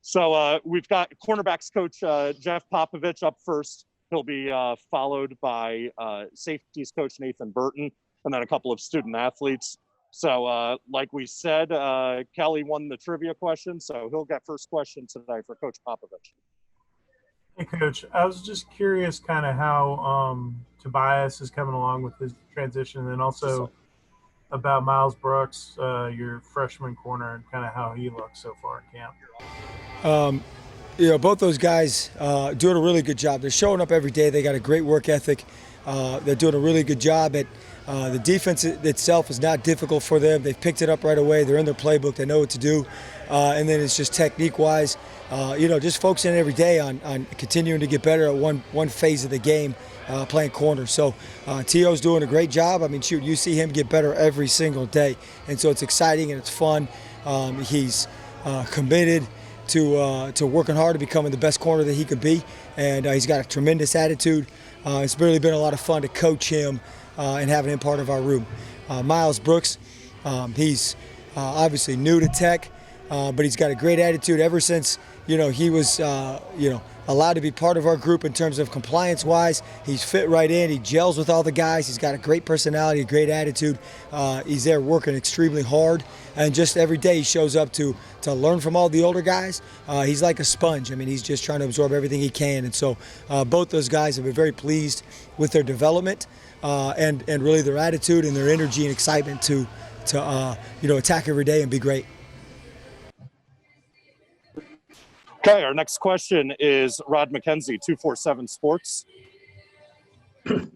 So we've got cornerbacks coach Jeff Popovich up first. He'll be followed by safeties coach Nathan Burton, and then a couple of student athletes. So like we said, Kelly won the trivia question, so he'll get first question today for Coach Popovich. Hey, Coach. I was just curious kind of how Tobias is coming along with his transition, and then also about Miles Brooks, your freshman corner, and kind of how he looks so far in camp. Both those guys doing a really good job. They're showing up every day. They got a great work ethic. They're doing a really good job at the defense itself is not difficult for them. They've picked it up right away. They're in their playbook. They know what to do. And then it's just technique-wise, just focusing every day on continuing to get better at one phase of the game, playing corner. So T.O.'s doing a great job. I mean, shoot, you see him get better every single day. And so it's exciting and it's fun. He's committed to working hard to becoming the best corner that he could be. And he's got a tremendous attitude. It's really been a lot of fun to coach him and having him part of our room. Miles Brooks, he's obviously new to Tech, but he's got a great attitude ever since, he was, allowed to be part of our group in terms of compliance-wise. He's fit right in. He gels with all the guys. He's got a great personality, a great attitude. He's there working extremely hard, and just every day he shows up to learn from all the older guys. He's like a sponge. I mean, he's just trying to absorb everything he can, and so both those guys have been very pleased with their development and really their attitude and their energy and excitement to attack every day and be great. Okay, our next question is Rod McKenzie, 247 Sports.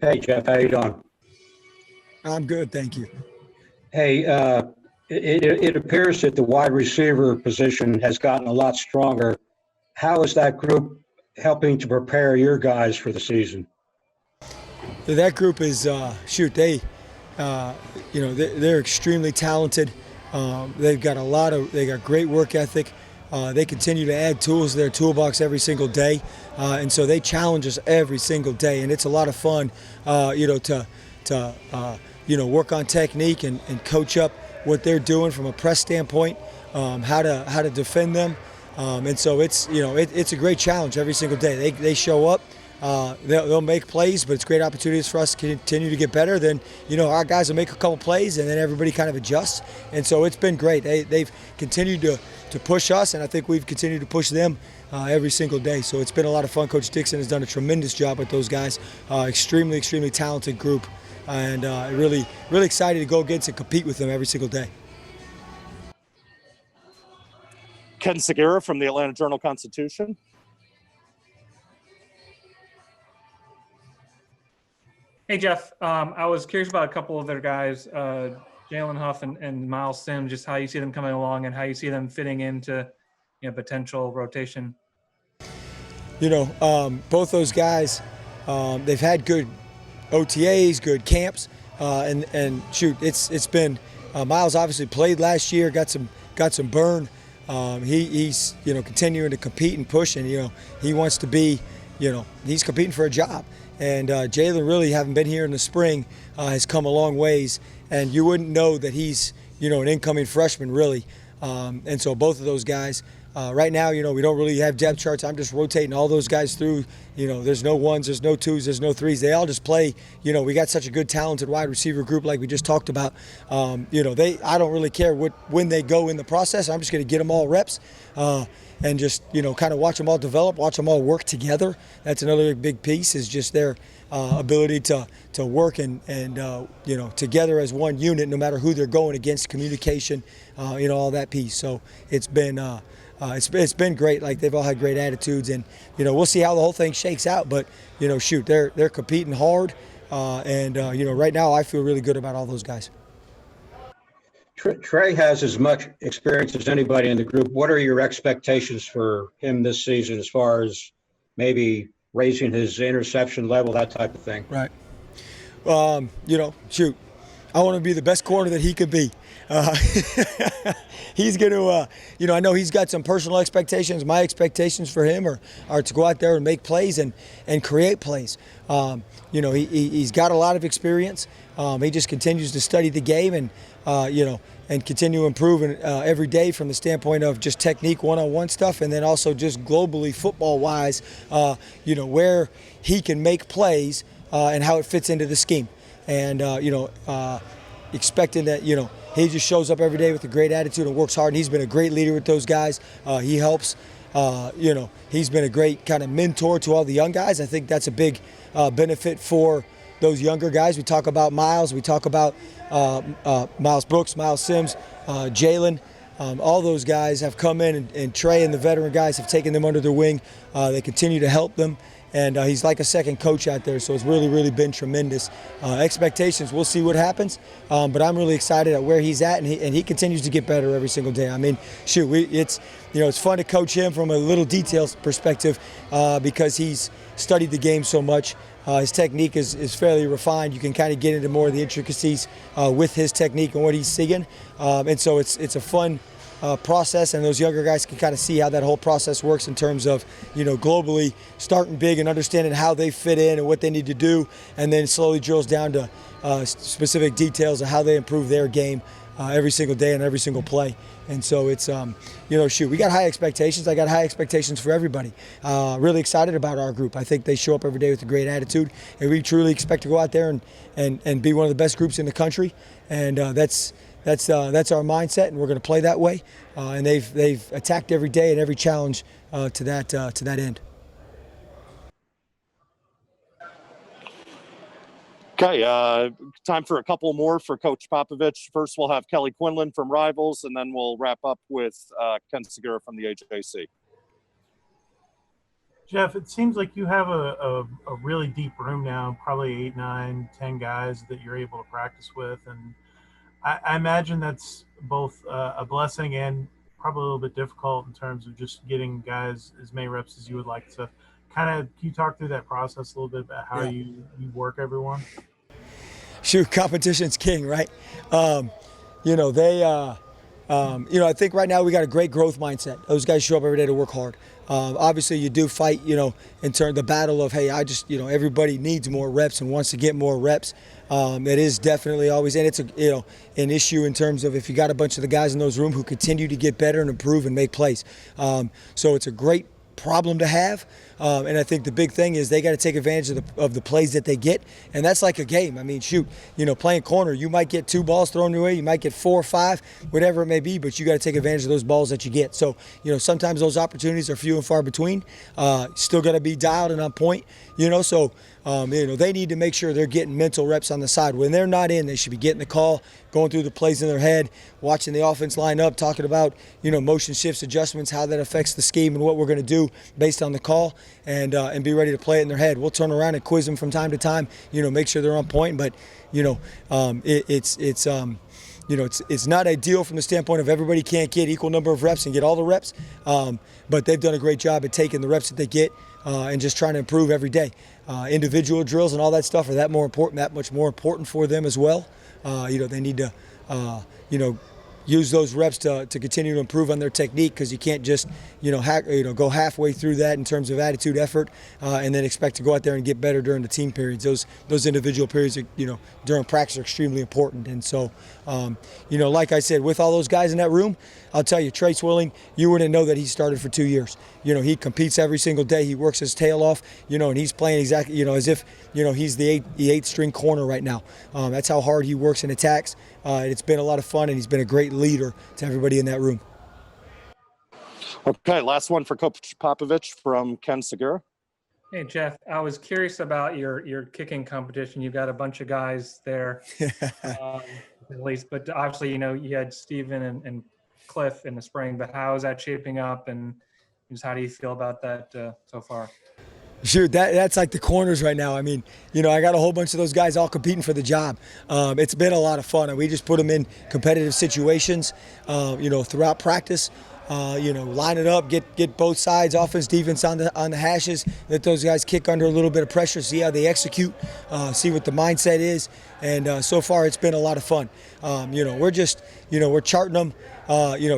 Hey, Jeff, how you doing? I'm good, thank you. Hey, it appears that the wide receiver position has gotten a lot stronger. How is that group helping to prepare your guys for the season? That group is, they're extremely talented. They've got great work ethic. They continue to add tools to their toolbox every single day, and so they challenge us every single day, and it's a lot of fun, to work on technique and coach up what they're doing from a press standpoint, how to defend them, and so it's a great challenge every single day. They show up. They'll make plays, but it's great opportunities for us to continue to get better. Then, our guys will make a couple plays, and then everybody kind of adjusts. And so it's been great. They've continued to push us, and I think we've continued to push them every single day. So it's been a lot of fun. Coach Dixon has done a tremendous job with those guys. Extremely, extremely talented group, and really, really excited to go against and compete with them every single day. Ken Segura from the Atlanta Journal-Constitution. Hey, Jeff. I was curious about a couple of their guys, Jalen Huff and Miles Sims, just how you see them coming along and how you see them fitting into potential rotation. Both those guys, they've had good OTAs, good camps, and shoot, it's been Miles obviously played last year, got some burn. He's continuing to compete and push, and he wants to be, he's competing for a job. And Jalen, really having been here in the spring, has come a long ways, and you wouldn't know that he's an incoming freshman really. And so both of those guys, right now, we don't really have depth charts. I'm just rotating all those guys through. There's no ones, there's no twos, there's no threes. They all just play. We got such a good, talented wide receiver group like we just talked about. I don't really care when they go in the process. I'm just going to get them all reps. And just, kind of watch them all develop, watch them all work together. That's another big piece, is just their ability to work and together as one unit, no matter who they're going against, communication, all that piece. So it's been great. Like, they've all had great attitudes, and, we'll see how the whole thing shakes out. But, they're competing hard. Right now I feel really good about all those guys. Trey has as much experience as anybody in the group. What are your expectations for him this season as far as maybe raising his interception level, that type of thing? Right. Shoot, I want to be the best corner that he could be. He's going to, I know he's got some personal expectations. My expectations for him are to go out there and make plays and create plays. He's got a lot of experience. He just continues to study the game, and and continue improving every day from the standpoint of just technique, one-on-one stuff, and then also just globally football-wise, where he can make plays and how it fits into the scheme. And, expecting that, he just shows up every day with a great attitude and works hard. And he's been a great leader with those guys. He helps. He's been a great kind of mentor to all the young guys. I think that's a big benefit for those younger guys. We talk about Miles. We talk about Miles Brooks, Miles Sims, Jalen. All those guys have come in, and Trey and the veteran guys have taken them under their wing. They continue to help them. And he's like a second coach out there, so it's really, really been tremendous. Expectations, we'll see what happens, but I'm really excited at where he's at, and he continues to get better every single day. I mean, it's fun to coach him from a little details perspective because he's studied the game so much. His technique is fairly refined. You can kind of get into more of the intricacies with his technique and what he's seeing, and so it's a fun process, and those younger guys can kind of see how that whole process works in terms of, globally starting big and understanding how they fit in and what they need to do, and then slowly drills down to specific details of how they improve their game every single day and every single play. And so it's, we got high expectations. I got high expectations for everybody. Really excited about our group. I think they show up every day with a great attitude, and we truly expect to go out there and be one of the best groups in the country. And that's our mindset, and we're going to play that way. And they've attacked every day and every challenge to that end. Okay, time for a couple more for Coach Popovich. First, we'll have Kelly Quinlan from Rivals, and then we'll wrap up with Ken Segura from the AJC. Jeff, it seems like you have a really deep room now, probably 8, 9, 10 guys that you're able to practice with, and I imagine that's both a blessing and probably a little bit difficult in terms of just getting guys as many reps as you would like to. Can you talk through that process a little bit about how you work everyone? Competition's king, right? I think right now we got a great growth mindset. Those guys show up every day to work hard. Obviously, you do fight, in terms of the battle of, hey, everybody needs more reps and wants to get more reps. It is definitely always, and it's an issue in terms of if you got a bunch of the guys in those rooms who continue to get better and improve and make plays. So it's a great problem to have. And I think the big thing is they got to take advantage of the plays that they get. And that's like a game. I mean, playing corner, you might get 2 balls thrown your way, you might get 4 or 5, whatever it may be, but you got to take advantage of those balls that you get. So, sometimes those opportunities are few and far between. Still got to be dialed and on point, so they need to make sure they're getting mental reps on the side. When they're not in, they should be getting the call, going through the plays in their head, watching the offense line up, talking about, motion shifts, adjustments, how that affects the scheme and what we're going to do based on the call, and be ready to play it in their head. We'll turn around and quiz them from time to time, make sure they're on point, but, it's not ideal from the standpoint of everybody can't get equal number of reps and get all the reps, but they've done a great job at taking the reps that they get and just trying to improve every day. Individual drills and all that stuff are that much more important for them as well. They need to, use those reps to continue to improve on their technique, because you can't just, go halfway through that in terms of attitude, effort, and then expect to go out there and get better during the team periods. Those individual periods, during practice are extremely important. And so, like I said, with all those guys in that room, I'll tell you, Trey Swilling, you wouldn't know that he started for 2 years. He competes every single day. He works his tail off, and he's playing exactly, as if, he's the eighth string corner right now. That's how hard he works and attacks. It's been a lot of fun, and he's been a great leader to everybody in that room. Okay, last one for Coach Popovich from Ken Segura. Hey, Jeff, I was curious about your kicking competition. You've got a bunch of guys there, at least, but obviously, you had Steven and Cliff in the spring, but how is that shaping up, and just how do you feel about that so far? Shoot, that's like the corners right now. I mean, I got a whole bunch of those guys all competing for the job. It's been a lot of fun, and we just put them in competitive situations, throughout practice. Line it up, get both sides, offense, defense on the hashes. Let those guys kick under a little bit of pressure, see how they execute, see what the mindset is. And so far, it's been a lot of fun. We're just, we're charting them,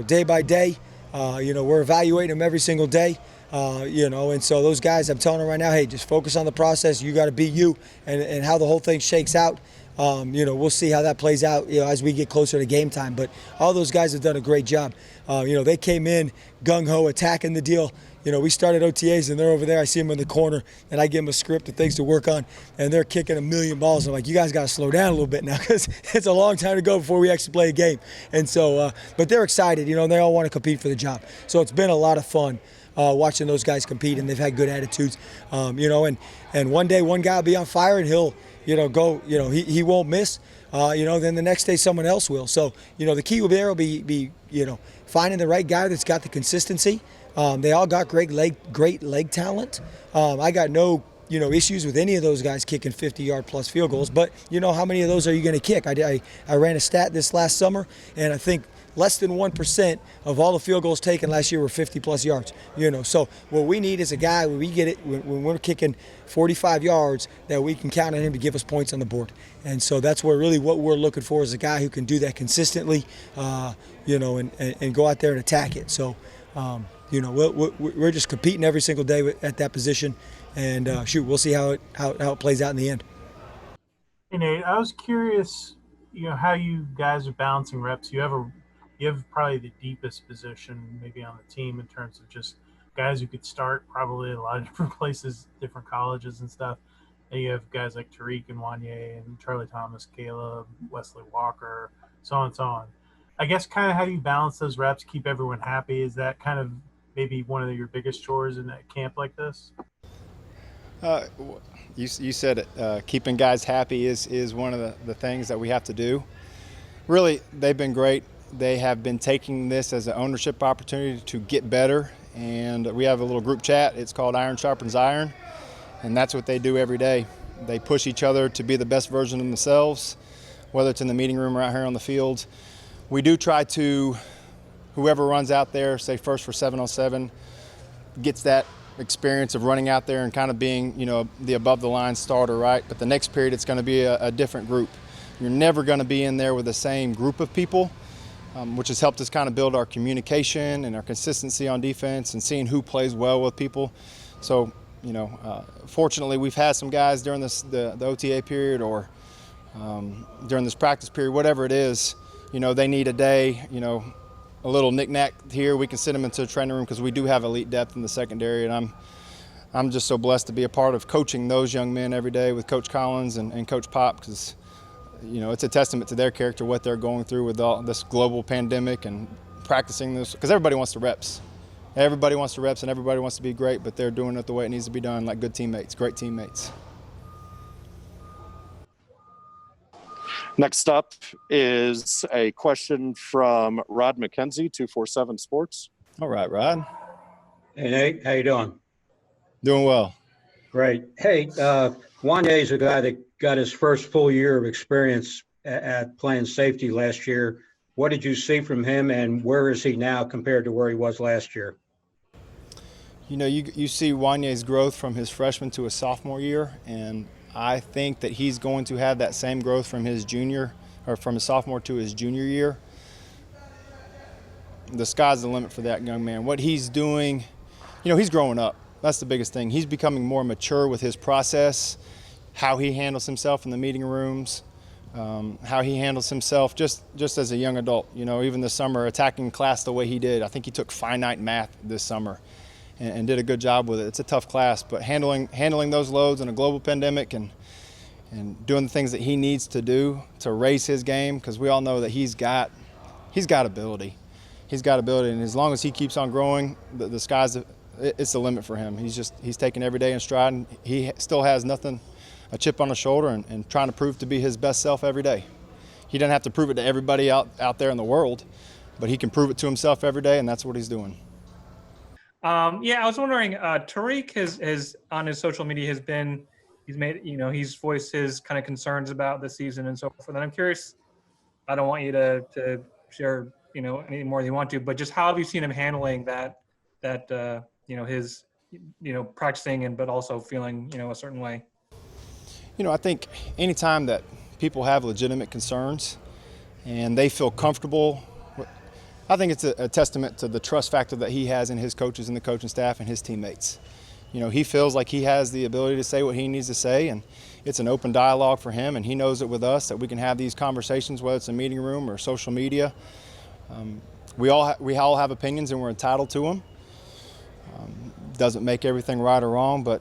day by day. We're evaluating them every single day. And so those guys, I'm telling them right now, hey, just focus on the process. You got to be you, and how the whole thing shakes out. We'll see how that plays out, as we get closer to game time. But all those guys have done a great job. They came in gung-ho, attacking the deal. We started OTAs, and they're over there. I see them in the corner, and I give them a script of things to work on, and they're kicking a million balls. I'm like, you guys got to slow down a little bit now because it's a long time to go before we actually play a game. And so, but they're excited, and they all want to compete for the job. So it's been a lot of fun watching those guys compete, and they've had good attitudes. And one day one guy will be on fire, and he'll, go, he won't miss. Then the next day someone else will. So, the key there will be finding the right guy that's got the consistency. They all got great leg talent. I got no issues with any of those guys kicking 50-yard plus field goals. But how many of those are you going to kick? I ran a stat this last summer, and I think less than 1% of all the field goals taken last year were 50-plus yards. So what we need is a guy when we get it when we're kicking 45 yards that we can count on him to give us points on the board. And so that's what we're looking for is a guy who can do that consistently, and go out there and attack it. So. We're just competing every single day at that position, and we'll see how it plays out in the end. Hey Nate, I was curious, how you guys are balancing reps. You have probably the deepest position maybe on the team in terms of just guys who could start probably a lot of different places, different colleges and stuff. And you have guys like Tariq and Wanye and Charlie Thomas, Caleb, Wesley Walker, so on and so on. I guess kind of how do you balance those reps, keep everyone happy? Is that kind of maybe one of your biggest chores in a camp like this? You said it. Keeping guys happy is one of the things that we have to do. Really, they've been great. They have been taking this as an ownership opportunity to get better. And we have a little group chat. It's called Iron Sharpens Iron. And that's what they do every day. They push each other to be the best version of themselves, whether it's in the meeting room or out here on the field. We do try to, whoever runs out there, say first for 7-on-7, gets that experience of running out there and kind of being, the above-the-line starter, right? But the next period, it's going to be a different group. You're never going to be in there with the same group of people, which has helped us kind of build our communication and our consistency on defense and seeing who plays well with people. So, fortunately, we've had some guys during the OTA period or during this practice period, whatever it is, they need a day, a little knick-knack here. We can send them into the training room because we do have elite depth in the secondary, and I'm just so blessed to be a part of coaching those young men every day with Coach Collins and Coach Pop because, it's a testament to their character, what they're going through with all this global pandemic and practicing this because everybody wants the reps. Everybody wants the reps and everybody wants to be great, but they're doing it the way it needs to be done, like good teammates, great teammates. Next up is a question from Rod McKenzie, 247 Sports. All right, Rod. Hey, Nate, how you doing? Doing well. Great. Hey, Wanye is a guy that got his first full year of experience at playing safety last year. What did you see from him, and where is he now compared to where he was last year? You see Wanye's growth from his freshman to his sophomore year, and I think that he's going to have that same growth from his sophomore to his junior year. The sky's the limit for that young man. What he's doing, he's growing up. That's the biggest thing. He's becoming more mature with his process, how he handles himself in the meeting rooms, how he handles himself just as a young adult. Even this summer, attacking class the way he did. I think he took finite math this summer and did a good job with it. It's a tough class, but handling those loads in a global pandemic and doing the things that he needs to do to raise his game, because we all know that he's got ability. He's got ability, and as long as he keeps on growing, the sky's it's the limit for him. He's taking every day in stride, and he still has a chip on his shoulder and trying to prove to be his best self every day. He doesn't have to prove it to everybody out there in the world, but he can prove it to himself every day, and that's what he's doing. I was wondering, Tariq has on his social media he's voiced his kind of concerns about the season and so forth. And I'm curious, I don't want you to share, any more than you want to, but just how have you seen him handling that his, practicing but also feeling, a certain way? I think anytime that people have legitimate concerns and they feel comfortable, I think it's a testament to the trust factor that he has in his coaches and the coaching staff and his teammates. he feels like he has the ability to say what he needs to say, and it's an open dialogue for him, and he knows it with us that we can have these conversations, whether it's a meeting room or social media. We all have opinions, and we're entitled to them. Doesn't make everything right or wrong, but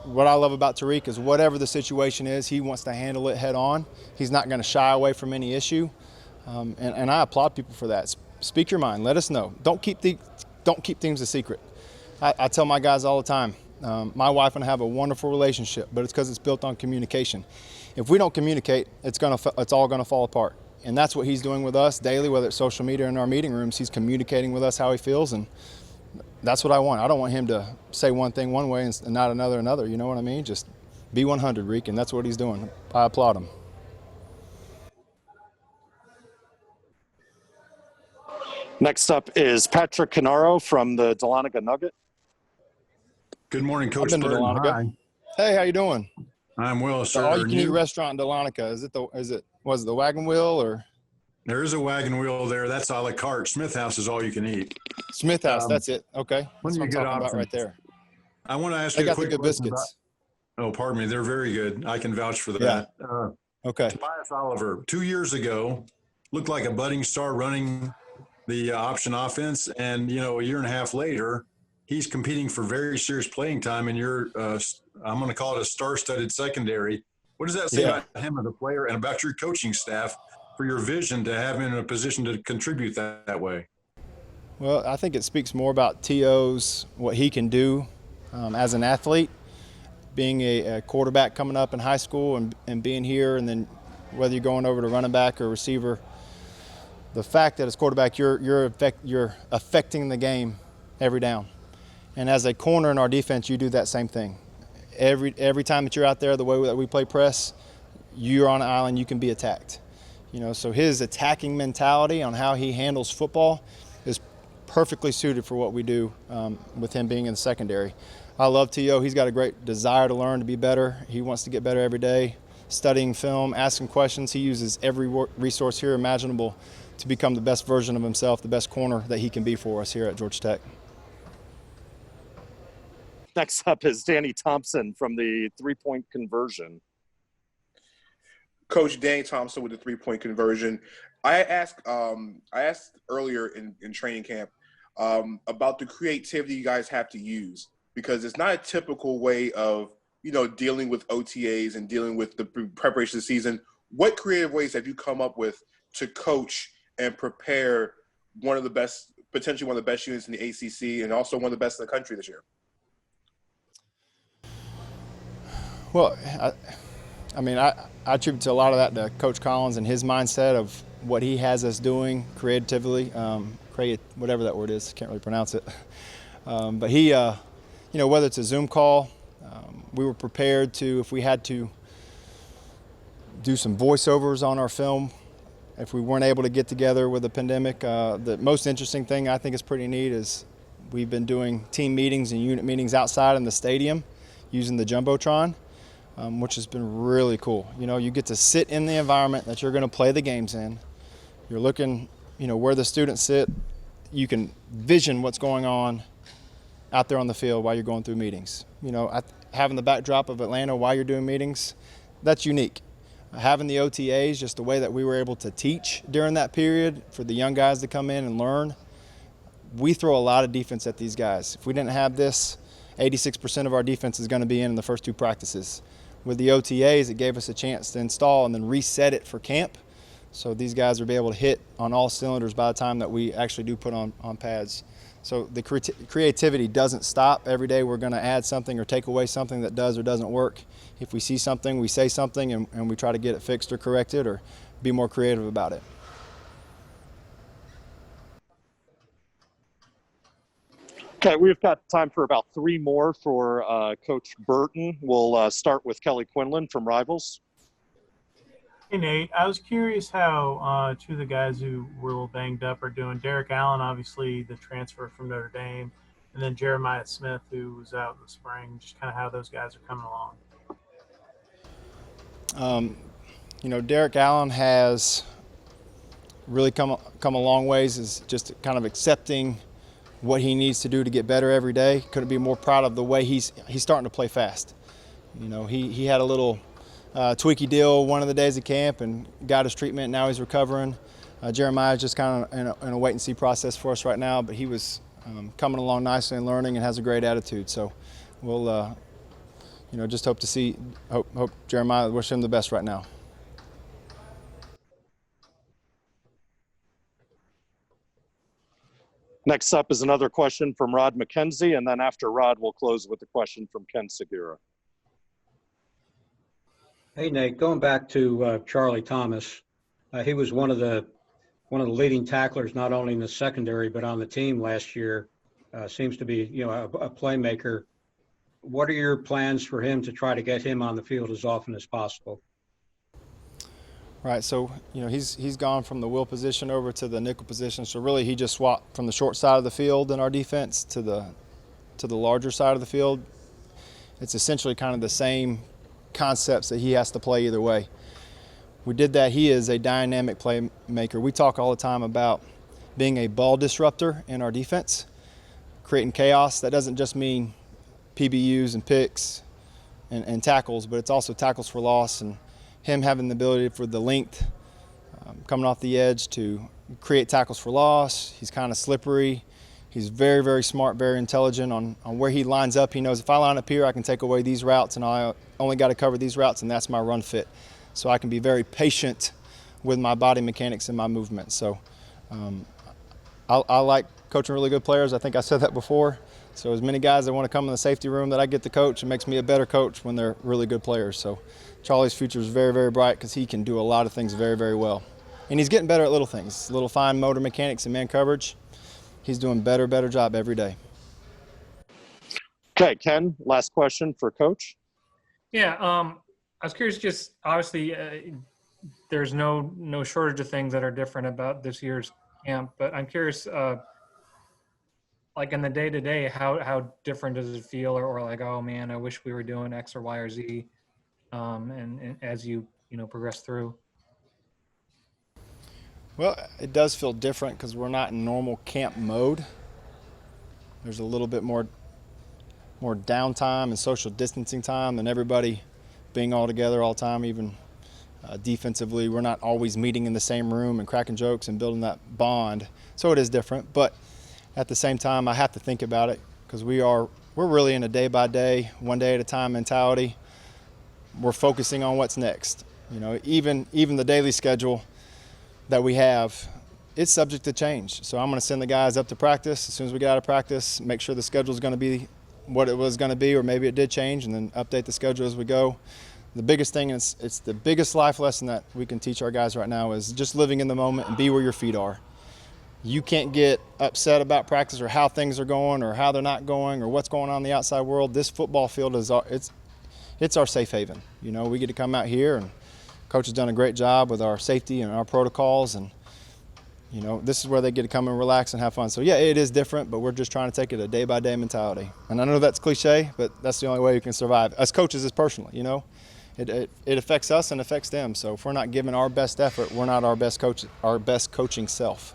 what I love about Tariq is whatever the situation is, he wants to handle it head on. He's not going to shy away from any issue, and I applaud people for that. Speak your mind. Let us know. Don't keep things a secret. I tell my guys all the time, my wife and I have a wonderful relationship, but it's because it's built on communication. If we don't communicate, it's all going to fall apart. And that's what he's doing with us daily, whether it's social media or in our meeting rooms. He's communicating with us how he feels, and that's what I want. I don't want him to say one thing one way and not another. You know what I mean? Just be 100, Reek, and that's what he's doing. I applaud him. Next up is Patrick Canaro from the Dahlonega Nugget. Good morning, Coach I've been to Burton. Dahlonega. Hey, how you doing? I'm well, sir. The all-you-can-eat restaurant in Dahlonega. Was it the Wagon Wheel or? There is a wagon wheel there. That's a la carte. Smith House is all you can eat. Smith House, that's it. Okay. When That's you what I'm get talking about options. right there. I want to ask They you a got the quick good question biscuits. Oh, pardon me. They're very good. I can vouch for Yeah. that. Okay. Tobias Oliver, 2 years ago, looked like a budding star running the option offense. And, a year and a half later, he's competing for very serious playing time. And you're, I'm going to call it a star-studded secondary. What does that say about him as a player and about your coaching staff for your vision to have him in a position to contribute that way? Well, I think it speaks more about T.O.'s, what he can do as an athlete, being a quarterback coming up in high school and being here, and then whether you're going over to running back or receiver, the fact that as quarterback you're affecting the game every down. And as a corner in our defense, you do that same thing. Every time that you're out there, the way that we play press, you're on an island, you can be attacked. So his attacking mentality on how he handles football is perfectly suited for what we do with him being in the secondary. I love T.O. He's got a great desire to learn, to be better. He wants to get better every day, studying film, asking questions. He uses every resource here imaginable to become the best version of himself, the best corner that he can be for us here at Georgia Tech. Next up is Danny Thompson from the three-point conversion. Coach Danny Thompson with the three-point conversion. I asked earlier in training camp about the creativity you guys have to use, because it's not a typical way of, dealing with OTAs and dealing with the preparation of the season. What creative ways have you come up with to coach and prepare potentially one of the best units in the ACC and also one of the best in the country this year? Well, I attribute to a lot of that to Coach Collins and his mindset of what he has us doing creatively, whatever that word is, can't really pronounce it. But he, whether it's a Zoom call, we were prepared to, if we had to do some voiceovers on our film, if we weren't able to get together with the pandemic. The most interesting thing I think is pretty neat is we've been doing team meetings and unit meetings outside in the stadium using the Jumbotron. Which has been really cool. You get to sit in the environment that you're going to play the games in. You're looking, where the students sit. You can vision what's going on out there on the field while you're going through meetings. Having the backdrop of Atlanta while you're doing meetings, that's unique. Having the OTAs, just the way that we were able to teach during that period for the young guys to come in and learn. We throw a lot of defense at these guys. If we didn't have this, 86% of our defense is going to be in the first two practices. With the OTAs, it gave us a chance to install and then reset it for camp. So these guys will be able to hit on all cylinders by the time that we actually do put on pads. So the creativity doesn't stop. Every day we're going to add something or take away something that does or doesn't work. If we see something, we say something, and we try to get it fixed or corrected or be more creative about it. Okay, we've got time for about three more for Coach Burton. We'll start with Kelly Quinlan from Rivals. Hey, Nate. I was curious how two of the guys who were a little banged up are doing. Derrick Allen, obviously the transfer from Notre Dame, and then Jeremiah Smith, who was out in the spring, just kind of how those guys are coming along. Derrick Allen has really come a long ways, is just kind of accepting what he needs to do to get better every day. Couldn't be more proud of the way he's starting to play fast. You know, he had a little tweaky deal one of the days of camp and got his treatment. Now he's recovering. Jeremiah's just kind of in a wait and see process for us right now, but he was coming along nicely and learning and has a great attitude. So we'll, just hope Jeremiah, wish him the best right now. Next up is another question from Rod McKenzie, and then after Rod, we'll close with a question from Ken Segura. Hey, Nate, going back to Charlie Thomas, he was one of the leading tacklers, not only in the secondary, but on the team last year. Seems to be, a playmaker. What are your plans for him to try to get him on the field as often as possible? Right, so, he's gone from the will position over to the nickel position. So really he just swapped from the short side of the field in our defense to the larger side of the field. It's essentially kind of the same concepts that he has to play either way. We did that. He is a dynamic playmaker. We talk all the time about being a ball disruptor in our defense, creating chaos. That doesn't just mean PBUs and picks and tackles, but it's also tackles for loss, and him having the ability for the length, coming off the edge to create tackles for loss. He's kind of slippery. He's very, very smart, very intelligent on where he lines up. He knows if I line up here, I can take away these routes, and I only got to cover these routes, and that's my run fit. So I can be very patient with my body mechanics and my movement. So I like coaching really good players. I think I said that before. So as many guys that want to come in the safety room that I get to coach, it makes me a better coach when they're really good players. So Charlie's future is very, very bright because he can do a lot of things very, very well. And he's getting better at little things, little fine motor mechanics and man coverage. He's doing better job every day. Okay, Ken, last question for Coach. Yeah, I was curious, just obviously there's no shortage of things that are different about this year's camp, but I'm curious, like in the day-to-day, how different does it feel, or like, oh man, I wish we were doing X or Y or Z, and as you progress through? Well, it does feel different because we're not in normal camp mode. There's a little bit more downtime and social distancing time, and everybody being all together all the time. Even defensively, we're not always meeting in the same room and cracking jokes and building that bond. So it is different, but at the same time, I have to think about it because we're really in a day-by-day, one day at a time mentality. We're focusing on what's next. Even the daily schedule that we have, it's subject to change. So I'm going to send the guys up to practice as soon as we get out of practice, make sure the schedule is going to be what it was going to be, or maybe it did change, and then update the schedule as we go. The biggest thing is, it's the biggest life lesson that we can teach our guys right now, is just living in the moment and be where your feet are. You can't get upset about practice or how things are going or how they're not going or what's going on in the outside world. This football field is it's our safe haven. We get to come out here, and Coach has done a great job with our safety and our protocols, and this is where they get to come and relax and have fun. So yeah, it is different, but we're just trying to take it a day-by-day mentality. And I know that's cliche, but that's the only way you can survive. As coaches, is personally, it affects us and affects them. So if we're not giving our best effort, we're not our best coaching self.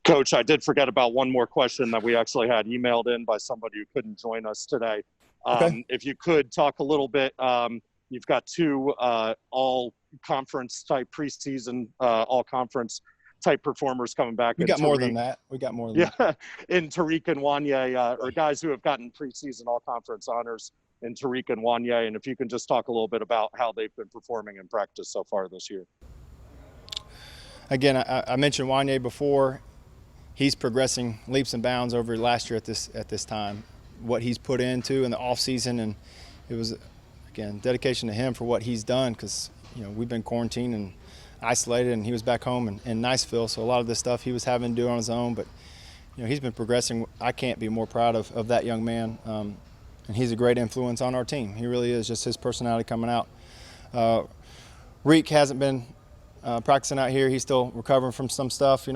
Coach, I did forget about one more question that we actually had emailed in by somebody who couldn't join us today. Okay. If you could talk a little bit, you've got two all-conference type preseason, all-conference type performers coming back. We got more than that. In Tariq and Wanye, or guys who have gotten preseason all-conference honors in Tariq and Wanye. And if you can just talk a little bit about how they've been performing in practice so far this year. Again, I mentioned Wanye before. He's progressing leaps and bounds over last year at this time. What he's put into in the off season, and it was, again, dedication to him for what he's done, because we've been quarantined and isolated, and he was back home in Niceville, so a lot of this stuff he was having to do on his own. But he's been progressing. I can't be more proud of that young man, and he's a great influence on our team. He really is. Just his personality coming out. Reek hasn't been practicing out here. He's still recovering from some stuff.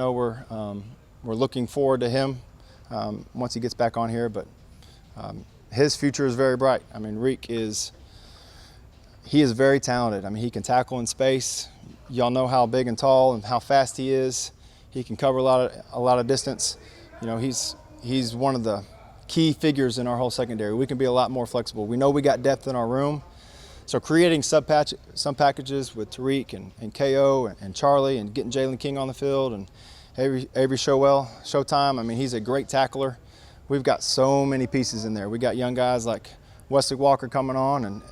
We're looking forward to him once he gets back on here, but his future is very bright. I mean, Reek is very talented. I mean, he can tackle in space. Y'all know how big and tall and how fast he is. He can cover a lot of distance. You know, he's one of the key figures in our whole secondary. We can be a lot more flexible. We know we got depth in our room, so creating some packages with Tariq and KO and Charlie, and getting Jalen King on the field, and Avery Showtime. I mean, he's a great tackler. We've got so many pieces in there. We got young guys like Wesley Walker coming on, and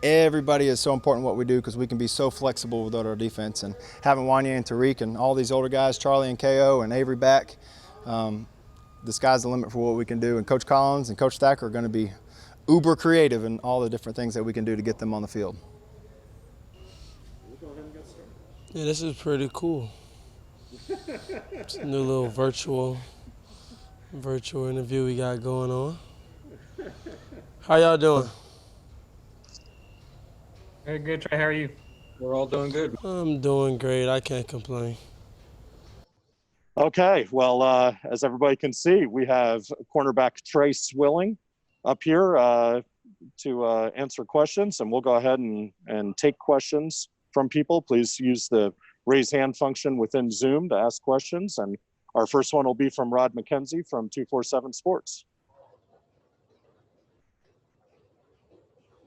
everybody is so important what we do because we can be so flexible with our defense. And having Wanya and Tariq and all these older guys, Charlie and KO and Avery back, the sky's the limit for what we can do. And Coach Collins and Coach Thacker are going to be uber creative in all the different things that we can do to get them on the field. Yeah, this is pretty cool. It's a new little virtual interview we got going on. How y'all doing? Very good, Trey. How are you? We're all doing good. I'm doing great. I can't complain. Okay, well, as everybody can see, we have cornerback Trey Swilling up here to answer questions, and we'll go ahead and take questions from people. Please use the raise hand function within Zoom to ask questions, and our first one will be from Rod McKenzie from 247 Sports.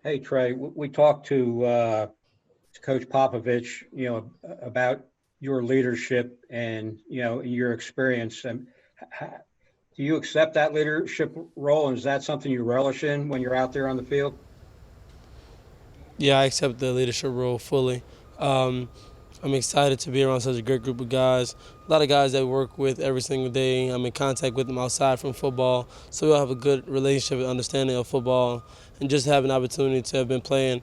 Hey, Trey, we talked to Coach Popovich, about your leadership and, your experience. And do you accept that leadership role? And is that something you relish in when you're out there on the field? Yeah, I accept the leadership role fully. I'm excited to be around such a great group of guys. A lot of guys that we work with every single day. I'm in contact with them outside from football. So we all have a good relationship and understanding of football. And just have an opportunity to have been playing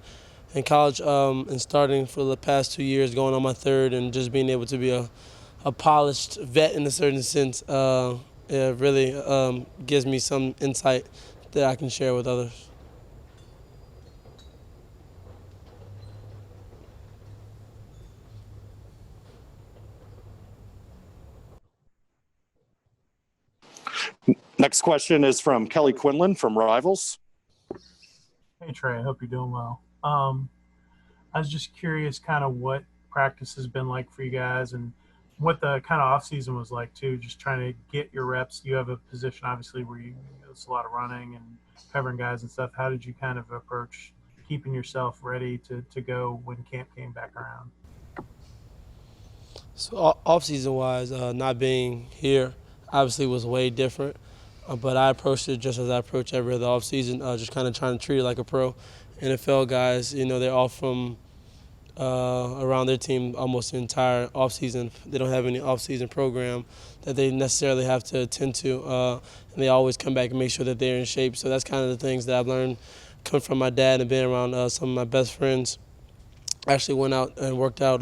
in college and starting for the past 2 years, going on my third, and just being able to be a polished vet in a certain sense, it really gives me some insight that I can share with others. Next question is from Kelly Quinlan from Rivals. Hey, Trey, I hope you're doing well. I was just curious kind of what practice has been like for you guys and what the kind of off-season was like, too, just trying to get your reps. You have a position, obviously, where it's a lot of running and covering guys and stuff. How did you kind of approach keeping yourself ready to go when camp came back around? So off-season wise, not being here obviously was way different, but I approached it just as I approach every other off-season, just kind of trying to treat it like a pro. NFL guys, they're all from around their team almost the entire off-season. They don't have any off-season program that they necessarily have to attend to, and they always come back and make sure that they're in shape. So that's kind of the things that I've learned coming from my dad and being around some of my best friends. I actually went out and worked out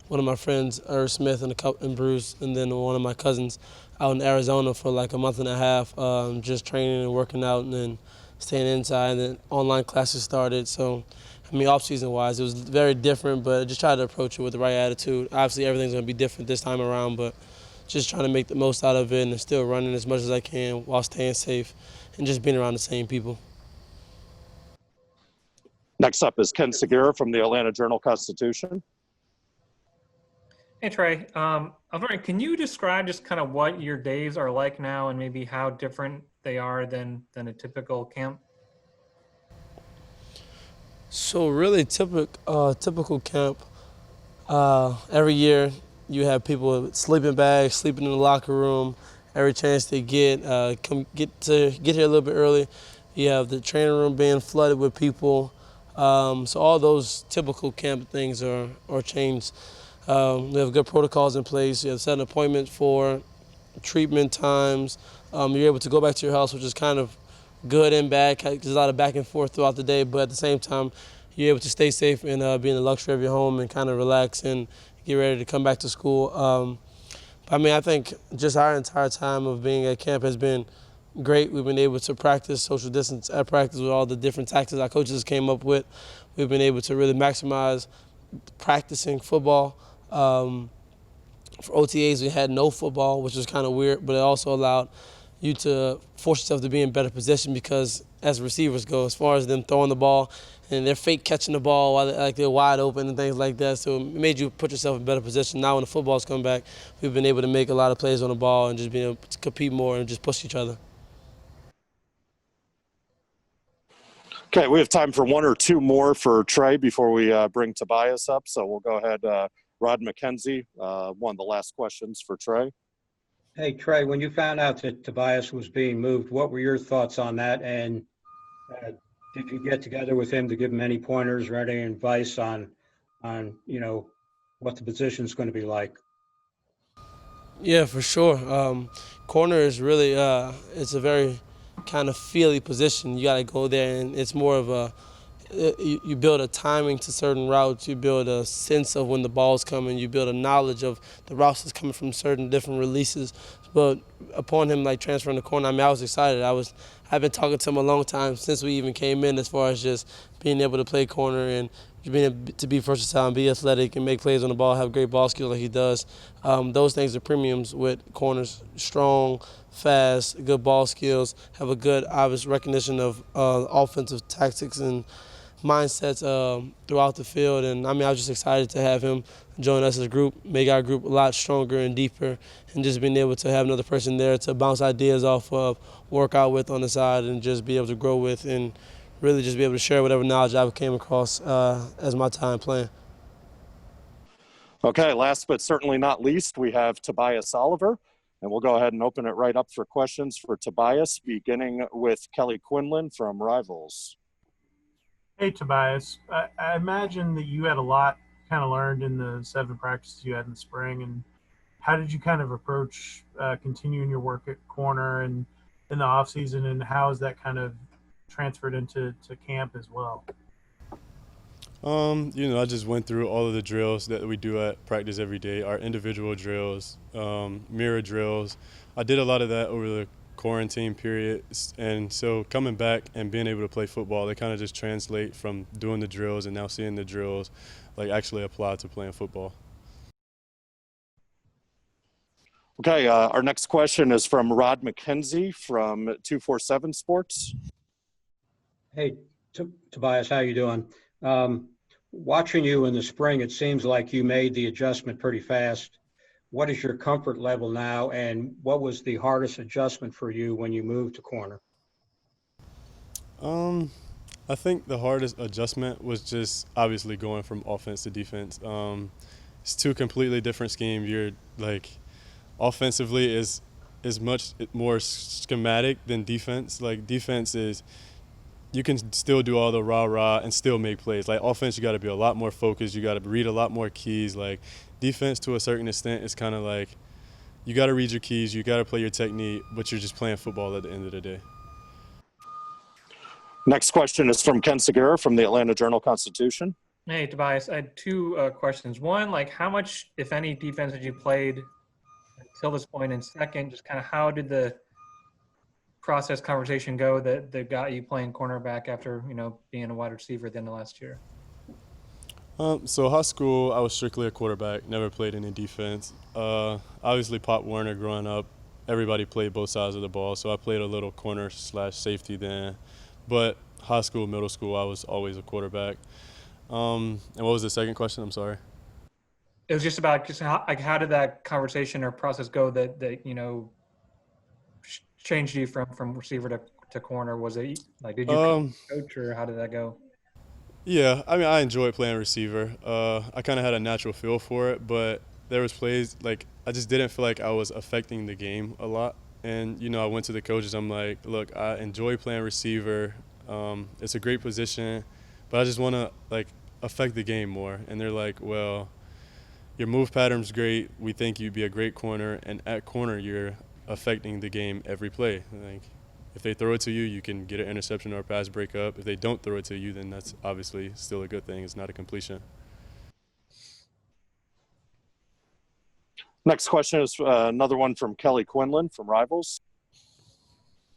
one of my friends, Irv Smith and Bruce, and then one of my cousins out in Arizona for like a month and a half, just training and working out and then staying inside, and then online classes started. So, off-season wise, it was very different, but I just tried to approach it with the right attitude. Obviously, everything's going to be different this time around, but just trying to make the most out of it and still running as much as I can while staying safe and just being around the same people. Next up is Ken Segura from the Atlanta Journal-Constitution. Hey, Trey. I was wondering, can you describe just kind of what your days are like now and maybe how different they are than a typical camp? So really typical camp, every year you have people with sleeping bags, sleeping in the locker room, every chance they get, get here a little bit early. You have the training room being flooded with people. So all those typical camp things are changed. We have good protocols in place. You have set appointments for treatment times. You're able to go back to your house, which is kind of good and bad. There's a lot of back and forth throughout the day, but at the same time, you're able to stay safe and be in the luxury of your home and kind of relax and get ready to come back to school. I think just our entire time of being at camp has been great. We've been able to practice social distance at practice with all the different tactics our coaches came up with. We've been able to really maximize practicing football. For OTAs, we had no football, which was kind of weird, but it also allowed you to force yourself to be in better position, because as receivers go, as far as them throwing the ball and they're fake catching the ball while they're wide open and things like that. So it made you put yourself in better position. Now when the football's come back, we've been able to make a lot of plays on the ball and just being able to compete more and just push each other. Okay, we have time for one or two more for Trey before we bring Tobias up. So we'll go ahead. Rod McKenzie, one of the last questions for Trey. Hey, Trey, when you found out that Tobias was being moved, what were your thoughts on that? And did you get together with him to give him any pointers or any advice on what the position is going to be like? Yeah, for sure. Corner is really it's a very kind of feely position. You got to go there, and it's more of a you build a timing to certain routes. You build a sense of when the ball's coming. You build a knowledge of the routes that's coming from certain different releases. But upon him transferring the corner, I was excited. I've been talking to him a long time since we even came in, as far as just being able to play corner and being able to be versatile and be athletic and make plays on the ball, have great ball skills like he does. Those things are premiums with corners: strong, fast, good ball skills, have a good obvious recognition of offensive tactics and mindsets throughout the field. And I was just excited to have him join us as a group, make our group a lot stronger and deeper, and just being able to have another person there to bounce ideas off of, work out with on the side, and just be able to grow with, and really just be able to share whatever knowledge I came across as my time playing. Okay, last but certainly not least, we have Tobias Oliver, and we'll go ahead and open it right up for questions for Tobias, beginning with Kelly Quinlan from Rivals. Hey, Tobias. I imagine that you had a lot kind of learned in the 7 practices you had in the spring, and how did you kind of approach continuing your work at corner and in the off season, and how is that kind of transferred into camp as well? I just went through all of the drills that we do at practice every day, our individual drills, mirror drills. I did a lot of that over the quarantine period, and so coming back and being able to play football, they kind of just translate from doing the drills and now seeing the drills actually apply to playing football. Okay, our next question is from Rod McKenzie from 247 Sports. Hey, Tobias, how you doing? Watching you in the spring, it seems like you made the adjustment pretty fast. What is your comfort level now, and what was the hardest adjustment for you when you moved to corner? I think the hardest adjustment was just obviously going from offense to defense. It's 2 completely different schemes. You're offensively is much more schematic than defense. Defense is, you can still do all the rah-rah and still make plays. Offense, you got to be a lot more focused. You got to read a lot more keys. Defense, to a certain extent, is kind of you got to read your keys, you got to play your technique, but you're just playing football at the end of the day. Next question is from Ken Segura from the Atlanta Journal-Constitution. Hey, Tobias, I had 2 questions. One, how much, if any, defense had you played until this point? And second, just kind of how did the process conversation go that got you playing cornerback after, being a wide receiver at the end of last year? So high school, I was strictly a quarterback, never played any defense. Obviously, Pop Warner growing up, everybody played both sides of the ball, so I played a little corner/safety then. But high school, middle school, I was always a quarterback. And what was the second question? I'm sorry. It was just about how did that conversation or process go that changed you from receiver to corner? Was it did you coach, or how did that go? Yeah, I enjoyed playing receiver. I kind of had a natural feel for it, but there was plays I just didn't feel like I was affecting the game a lot. And I went to the coaches. I'm like, look, I enjoy playing receiver. It's a great position, but I just want to affect the game more. And they're like, well, your move pattern's great. We think you'd be a great corner, and at corner you're affecting the game every play. If they throw it to you, you can get an interception or a pass breakup. If they don't throw it to you, then that's obviously still a good thing. It's not a completion. Next question is another one from Kelly Quinlan from Rivals.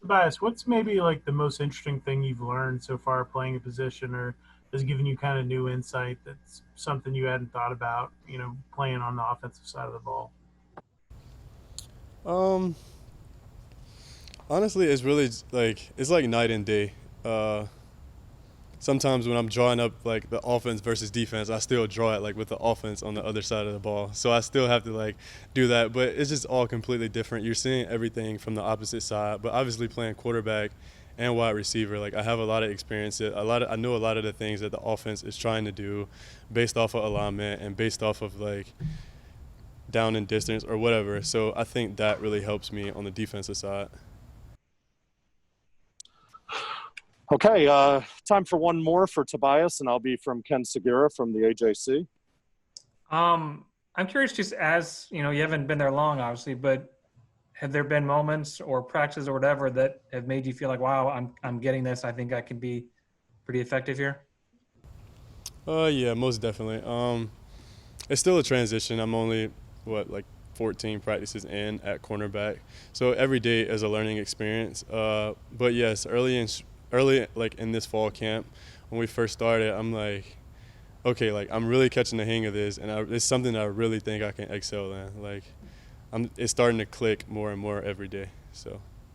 Tobias, what's maybe the most interesting thing you've learned so far playing a position, or has given you kind of new insight that's something you hadn't thought about, playing on the offensive side of the ball? Honestly, it's really like it's like night and day. Sometimes when I'm drawing up like the offense versus defense, I still draw it like with the offense on the other side of the ball. So I still have to like do that, but it's just all completely different. You're seeing everything from the opposite side, but obviously playing quarterback and wide receiver, like I have a lot of experience. I know a lot of the things that the offense is trying to do based off of alignment and based off of like down and distance or whatever. So I think that really helps me on the defensive side. Okay, time for one more for Tobias, and I'll be from Ken Segura from the AJC. I'm curious, just as you know, you haven't been there long, obviously, but have there been moments or practices or whatever that have made you feel like, wow, I'm getting this. I think I can be pretty effective here? Yeah, most definitely. It's still a transition. I'm only like 14 practices in at cornerback, so every day is a learning experience. But yes, early like in this fall camp when we first started, I'm like, okay, like I'm really catching the hang of this, and it's something that I really think I can excel in. Like it's starting to click more and more every day. So